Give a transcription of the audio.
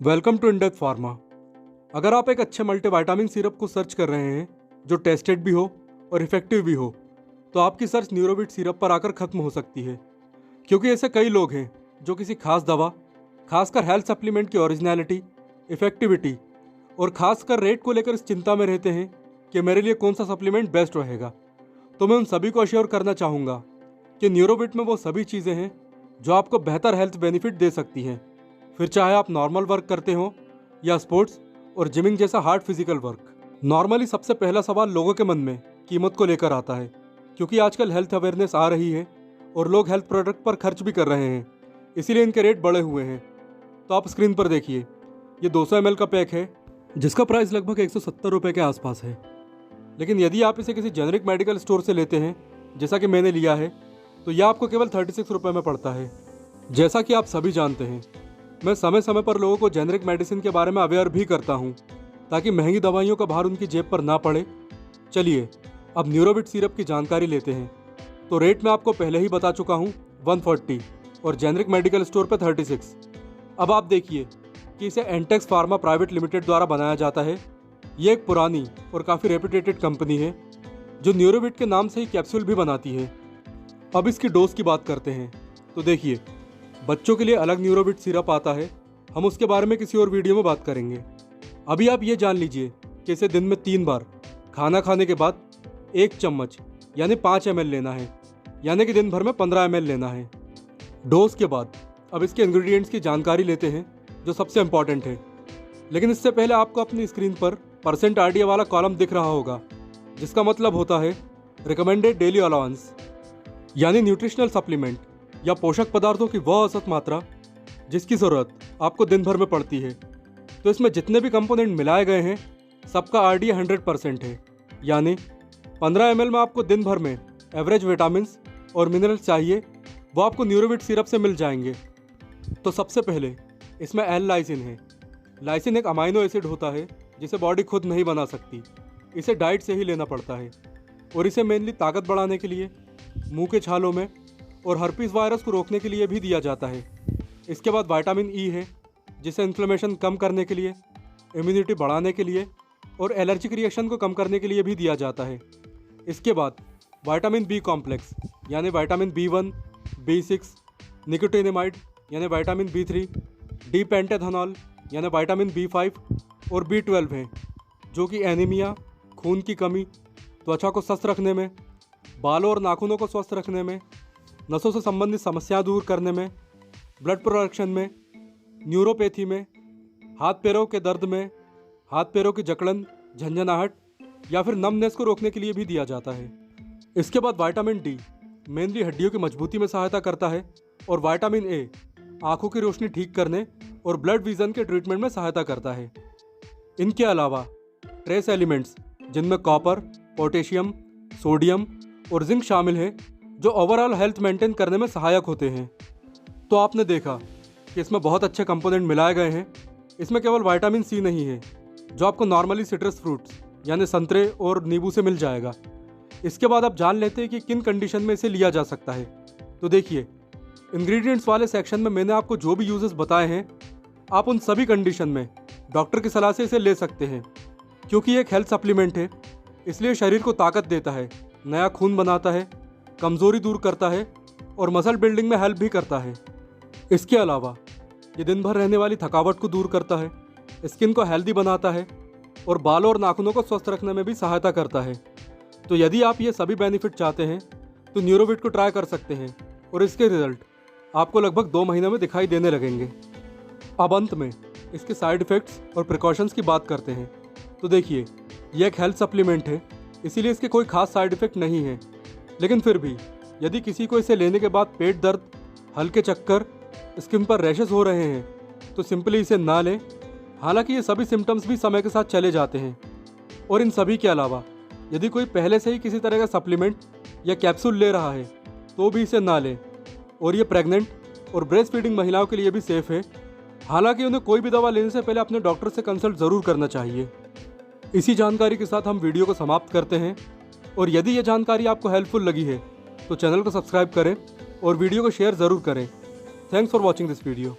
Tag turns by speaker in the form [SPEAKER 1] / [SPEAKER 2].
[SPEAKER 1] Welcome to index pharma. अगर आप एक अच्छे मल्टीविटामिन सिरप को सर्च कर रहे हैं जो टेस्टेड भी हो और इफेक्टिव भी हो, तो आपकी सर्च न्यूरोबिट सिरप पर आकर खत्म हो सकती है। क्योंकि ऐसे कई लोग हैं जो किसी खास दवा, खासकर हेल्थ सप्लीमेंट की ओरिजिनलिटी, इफेक्टिविटी और खासकर रेट को लेकर इस चिंता में रहते हैं कि मेरे लिए कौन सा सप्लीमेंट बेस्ट रहेगा। तो मैं उन सभी को अश्योर करना चाहूँगा कि न्यूरोबिट में वो सभी चीज़ें हैं जो आपको बेहतर हेल्थ बेनिफिट दे सकती हैं, फिर चाहे आप नॉर्मल वर्क करते हो या स्पोर्ट्स और जिमिंग जैसा हार्ड फिजिकल वर्क। नॉर्मली सबसे पहला सवाल लोगों के मन में कीमत को लेकर आता है, क्योंकि आजकल हेल्थ अवेयरनेस आ रही है और लोग हेल्थ प्रोडक्ट पर खर्च भी कर रहे हैं, इसीलिए इनके रेट बढ़े हुए हैं। तो आप स्क्रीन पर देखिए, ये 200 ml का पैक है जिसका प्राइस लगभग 170 रुपये के आसपास है। लेकिन यदि आप इसे किसी जेनरिक मेडिकल स्टोर से लेते हैं, जैसा कि मैंने लिया है, तो यह आपको केवल 36 रुपये में पड़ता है। जैसा कि आप सभी जानते हैं, मैं समय समय पर लोगों को जेनरिक मेडिसिन के बारे में अवेयर भी करता हूं, ताकि महंगी दवाइयों का भार उनकी जेब पर ना पड़े। चलिए अब न्यूरोबिट सिरप की जानकारी लेते हैं। तो रेट मैं आपको पहले ही बता चुका हूं, 140 और जेनरिक मेडिकल स्टोर पर 36। अब आप देखिए कि इसे एंटेक्स फार्मा प्राइवेट लिमिटेड द्वारा बनाया जाता है। ये एक पुरानी और काफ़ी रेपुटेटेड कंपनी है जो न्यूरोबिट के नाम से ही कैप्सूल भी बनाती है। अब इसकी डोज की बात करते हैं। तो देखिए, बच्चों के लिए अलग न्यूरोबिट सिरप आता है, हम उसके बारे में किसी और वीडियो में बात करेंगे। अभी आप ये जान लीजिए कि इसे दिन में 3 बार खाना खाने के बाद 1 चम्मच यानी 5 ml लेना है, यानी कि दिन भर में 15 ml लेना है। डोज के बाद अब इसके इंग्रेडिएंट्स की जानकारी लेते हैं, जो सबसे इम्पॉर्टेंट है। लेकिन इससे पहले आपको अपनी स्क्रीन पर परसेंट आरडीए वाला कॉलम दिख रहा होगा, जिसका मतलब होता है रिकमेंडेड डेली अलाउंस, यानी न्यूट्रिशनल सप्लीमेंट या पोषक पदार्थों की वह औसत मात्रा जिसकी ज़रूरत आपको दिन भर में पड़ती है। तो इसमें जितने भी कंपोनेंट मिलाए गए हैं, सबका आरडीए 100% है, यानी 15 ml में आपको दिन भर में एवरेज विटामिन और मिनरल्स चाहिए, वो आपको न्यूरोबिट सिरप से मिल जाएंगे। तो सबसे पहले इसमें एल लाइसिन है। लाइसिन एक अमाइनो एसिड होता है जिसे बॉडी खुद नहीं बना सकती, इसे डाइट से ही लेना पड़ता है और इसे मेनली ताकत बढ़ाने के लिए, मुंह के छालों में और हर्पीस वायरस को रोकने के लिए भी दिया जाता है। इसके बाद विटामिन ई है, जिसे इन्फ्लेमेशन कम करने के लिए, इम्यूनिटी बढ़ाने के लिए और एलर्जिक रिएक्शन को कम करने के लिए भी दिया जाता है। इसके बाद विटामिन बी कॉम्प्लेक्स यानी विटामिन B1, B6, निकोटिनामाइड यानी विटामिन B3, डी पेंटेथेनॉल यानी विटामिन B5 और B12 हैं, जो कि एनीमिया, खून की कमी, त्वचा को स्वस्थ रखने में, बालों और नाखूनों को स्वस्थ रखने में, नसों से संबंधित समस्या दूर करने में, ब्लड प्रोडक्शन में, न्यूरोपैथी में, हाथ पैरों के दर्द में, हाथ पैरों की जकड़न, झंझनाहट या फिर नमनेस को रोकने के लिए भी दिया जाता है। इसके बाद विटामिन डी मेनली हड्डियों की मजबूती में सहायता करता है और विटामिन ए आंखों की रोशनी ठीक करने और ब्लड विजन के ट्रीटमेंट में सहायता करता है। इनके अलावा ट्रेस एलिमेंट्स जिनमें कॉपर, पोटेशियम, सोडियम और जिंक शामिल हैं, जो ओवरऑल हेल्थ मेंटेन करने में सहायक होते हैं। तो आपने देखा कि इसमें बहुत अच्छे कंपोनेंट मिलाए गए हैं। इसमें केवल विटामिन सी नहीं है, जो आपको नॉर्मली सिट्रस फ्रूट्स यानी संतरे और नींबू से मिल जाएगा। इसके बाद आप जान लेते हैं कि किन कंडीशन में इसे लिया जा सकता है। तो देखिए, इंग्रेडिएंट्स वाले सेक्शन में मैंने आपको जो भी यूजेस बताए हैं, आप उन सभी कंडीशन में डॉक्टर की सलाह से इसे ले सकते हैं। क्योंकि ये एक हेल्थ सप्लीमेंट है, इसलिए शरीर को ताकत देता है, नया खून बनाता है, कमज़ोरी दूर करता है और मसल बिल्डिंग में हेल्प भी करता है। इसके अलावा ये दिन भर रहने वाली थकावट को दूर करता है, स्किन को हेल्दी बनाता है और बालों और नाखूनों को स्वस्थ रखने में भी सहायता करता है। तो यदि आप ये सभी बेनिफिट चाहते हैं, तो न्यूरोबिट को ट्राई कर सकते हैं और इसके रिजल्ट आपको लगभग 2 महीनों में दिखाई देने लगेंगे। अब अंत में इसके साइड इफ़ेक्ट्स और प्रिकॉशंस की बात करते हैं। तो देखिए, ये एक हेल्थ सप्लीमेंट है, इसीलिए इसके कोई खास साइड इफ़ेक्ट नहीं है। लेकिन फिर भी यदि किसी को इसे लेने के बाद पेट दर्द, हल्के चक्कर, स्किन पर रैशेस हो रहे हैं, तो सिंपली इसे ना लें। हालांकि ये सभी सिम्टम्स भी समय के साथ चले जाते हैं। और इन सभी के अलावा यदि कोई पहले से ही किसी तरह का सप्लीमेंट या कैप्सूल ले रहा है, तो भी इसे ना लें। और ये प्रेग्नेंट और ब्रेस्ट फीडिंग महिलाओं के लिए भी सेफ़ है। हालांकि उन्हें कोई भी दवा लेने से पहले अपने डॉक्टर से कंसल्ट ज़रूर करना चाहिए। इसी जानकारी के साथ हम वीडियो को समाप्त करते हैं। और यदि ये जानकारी आपको हेल्पफुल लगी है, तो चैनल को सब्सक्राइब करें और वीडियो को शेयर ज़रूर करें। Thanks for watching this video.